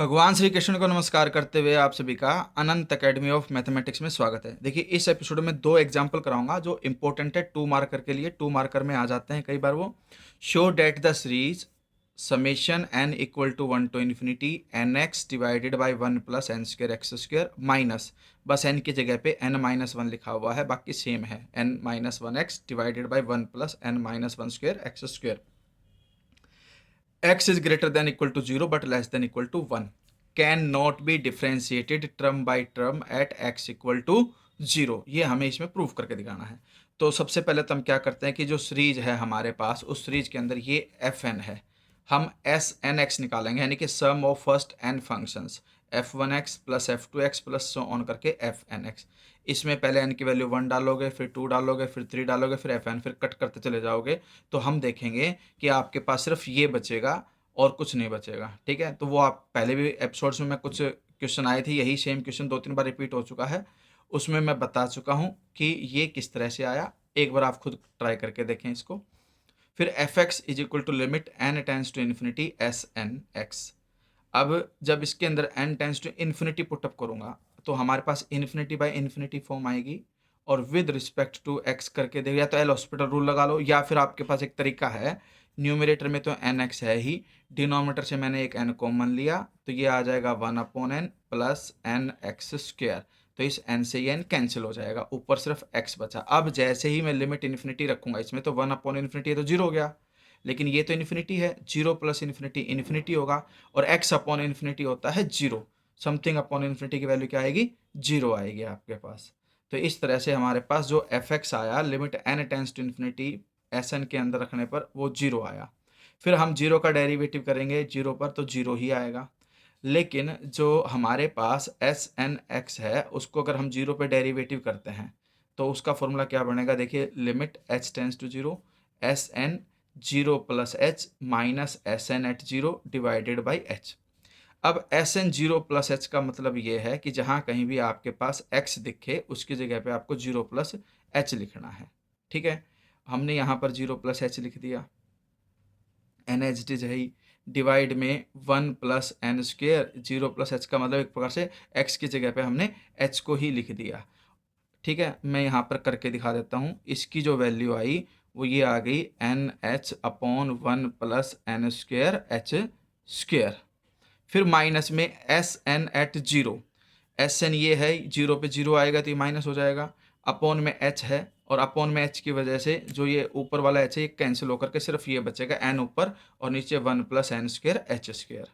भगवान श्री कृष्ण को नमस्कार करते हुए आप सभी का अनंत एकेडमी ऑफ मैथमेटिक्स में स्वागत है। देखिए, इस एपिसोड में दो एग्जाम्पल कराऊंगा जो इंपॉर्टेंट है 2 मार्कर के लिए। 2 मार्कर में आ जाते हैं कई बार वो। Show that the series summation n equal to 1 to infinity n x divided by 1 plus n square x square minus, बस एन की जगह पे एन माइनस वन लिखा हुआ है, बाकी सेम है, n minus one x divided by 1 plus n minus one square x square. x is greater than equal to 0 but less than equal to 1 cannot be differentiated term by term at x equal to 0। ये हमें इसमें prove करके दिखाना है। तो सबसे पहले तो हम क्या करते हैं कि जो सीरीज है हमारे पास, उस सीरीज के अंदर ये एफ एन है, हम एस एन एक्स निकालेंगे, यानी कि sum of first n functions f one x plus f two x plus so on करके एफ एन एक्स। इसमें पहले एन की वैल्यू 1 डालोगे, फिर 2 डालोगे, फिर 3 डालोगे, फिर एफ एन, फिर कट करते चले जाओगे तो हम देखेंगे कि आपके पास सिर्फ ये बचेगा और कुछ नहीं बचेगा। ठीक है, तो वो आप पहले भी एपिसोड्स में मैं कुछ क्वेश्चन आए थे, यही सेम क्वेश्चन 2-3 बार रिपीट हो चुका है, उसमें मैं बता चुका हूँ कि ये किस तरह से आया। एक बार आप खुद ट्राई करके देखें इसको। फिर f x is equal to limit n tends to infinity s n x. अब जब इसके अंदर n tends to infinity put up करूँगा तो हमारे पास इन्फिनिटी बाय इन्फिनिटी फॉर्म आएगी, और विद रिस्पेक्ट टू x करके देखो, या तो एल हॉस्पिटल रूल लगा लो, या फिर आपके पास एक तरीका है, न्यूमरेटर में तो एन एक्स है ही, डिनोमिनेटर से मैंने एक n कॉमन लिया तो ये आ जाएगा 1/n plus N x square. तो इस n से ये n कैंसिल हो जाएगा, ऊपर सिर्फ x बचा। अब जैसे ही मैं लिमिट इन्फिनिटी रखूंगा इसमें तो 1/इन्फिनिटी तो 0 हो गया, लेकिन ये तो इन्फिनिटी है, 0 प्लस इन्फिनिटी इन्फिनिटी होगा, और x अपॉन इन्फिनिटी होता है 0। समथिंग अपॉन इन्फिनिटी की वैल्यू क्या आएगी? 0 आएगी आपके पास। तो इस तरह से हमारे पास जो एफ एक्स आया limit n tends to infinity s n के अंदर रखने पर वो 0 आया। फिर हम 0 का डेरिवेटिव करेंगे 0 पर तो 0 ही आएगा, लेकिन जो हमारे पास एस एन एक्स है उसको अगर हम 0 पे डेरिवेटिव करते हैं तो उसका फॉर्मूला क्या बनेगा? देखिए, limit h tends to 0 s n 0 plus h minus s n at 0 divided by h. अब एस एन 0 प्लस एच का मतलब ये है कि जहाँ कहीं भी आपके पास x दिखे उसकी जगह पे आपको 0 प्लस एच लिखना है। ठीक है, हमने यहाँ पर 0 प्लस एच लिख दिया, एन एच डी है ही, डिवाइड में 1 plus n square, 0 plus h का मतलब एक प्रकार से x की जगह पे हमने h को ही लिख दिया। ठीक है, मैं यहाँ पर करके दिखा देता हूँ। इसकी जो वैल्यू आई वो ये आ गई n h upon 1 plus n square h square. फिर माइनस में s n at 0, s n ये है, 0 पे 0 आएगा तो ये माइनस हो जाएगा, अपॉन में एच है, और अपॉन में एच की वजह से जो ये ऊपर वाला एच है ये कैंसिल होकर के सिर्फ ये बचेगा एन ऊपर और नीचे 1 plus n square h square.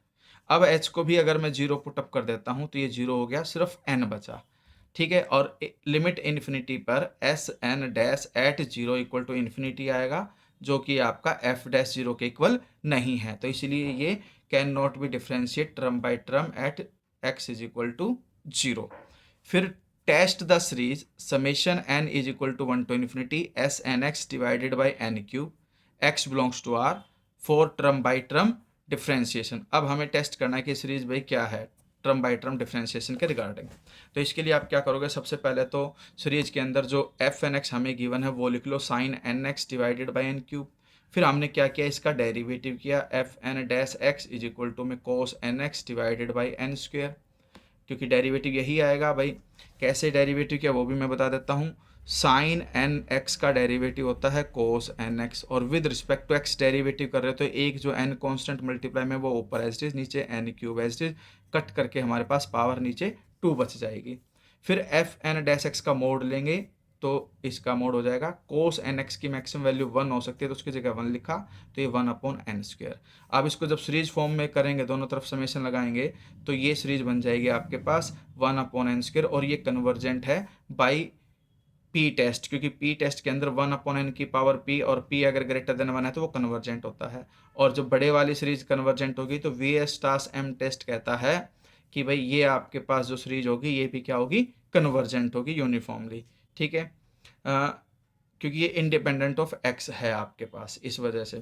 अब एच को भी अगर मैं 0 पुटअप कर देता हूँ तो ये 0 हो गया, सिर्फ एन बचा। ठीक है, और लिमिट इन्फिनिटी पर s n dash at 0 equal to infinity आएगा, जो कि आपका एफ डैश 0 के इक्वल नहीं है, तो इसलिए ये can not be differentiate term by term at x is equal to 0। फिर test the series summation n is equal to 1 to infinity s n x divided by n cube, x belongs to R, for term by term differentiation. अब हमें test करना है कि series भाई क्या है term by term differentiation के regarding. तो इसके लिए आप क्या करोगे? सबसे पहले तो सीरीज के अंदर जो एफ एन एक्स हमें गिवन है वो लिख लो, sine n x divided by n cube. फिर हमने क्या किया, इसका डेरिवेटिव किया, f n dash x is equal to में cos n x divided by n square, क्योंकि डेरिवेटिव यही आएगा भाई। कैसे डेरिवेटिव किया वो भी मैं बता देता हूँ। साइन एन एक्स का डेरिवेटिव होता है कोस एन एक्स, और with respect to x derivative कर रहे हो तो एक जो एन कांस्टेंट मल्टीप्लाई में वो ऊपर एज इज, नीचे n cube as is, cut करके हमारे पास पावर नीचे 2 बच जाएगी। फिर एफ एन डैश एक्स का मोड लेंगे तो इसका मोड हो जाएगा कोस एन एक्स की मैक्सिमम वैल्यू 1 हो सकती है तो उसकी जगह 1 लिखा, तो ये 1 अपॉन एन स्क्वेयर। अब इसको जब सीरीज फॉर्म में करेंगे, दोनों तरफ समेशन लगाएंगे, तो ये सीरीज बन जाएगी आपके पास 1 अपॉन एन स्क्वेयर, और ये कन्वर्जेंट है बाई पी टेस्ट, क्योंकि पी टेस्ट के अंदर 1 अपॉन एन की पावर पी, और पी अगर ग्रेटर देन 1 है तो वो कन्वर्जेंट होता है। और जब बड़े वाली सीरीज कन्वर्जेंट होगी तो वी एस टास एम टेस्ट कहता है कि भाई ये आपके पास जो सीरीज होगी ये भी क्या होगी? कन्वर्जेंट होगी यूनिफॉर्मली। ठीक है, क्योंकि ये इंडिपेंडेंट ऑफ एक्स है आपके पास, इस वजह से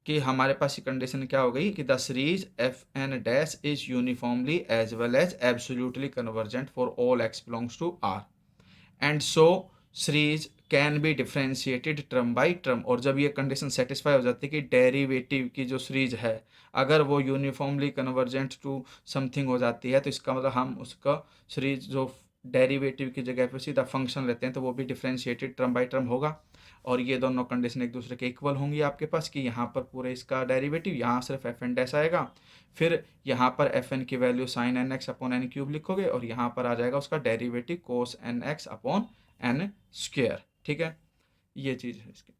कि हमारे पास ये कंडीशन क्या हो गई कि the series f n dash is uniformly as well as absolutely convergent for all x belongs to R, and so series can be differentiated term by term, और जब ये कंडीशन सेटिस्फाई हो जाती है कि डेरिवेटिव की जो सीरीज है अगर वो यूनिफॉर्मली कन्वर्जेंट टू समथिंग हो जाती है, तो इसका मतलब हम उसका सीरीज जो डेरिवेटिव की जगह पे सीधा फंक्शन लेते हैं तो वो भी डिफ्रेंशिएटेड टर्म बाय टर्म होगा। और ये दोनों कंडीशन एक दूसरे के इक्वल होंगी आपके पास कि यहाँ पर पूरे इसका डेरिवेटिव, यहाँ सिर्फ एफ एन डैश आएगा, फिर यहाँ पर एफ एन की value sine n x upon n cube लिखोगे और यहाँ पर आ जाएगा उसका derivative cos n x upon n square. ठीक है, ये चीज़ है इसके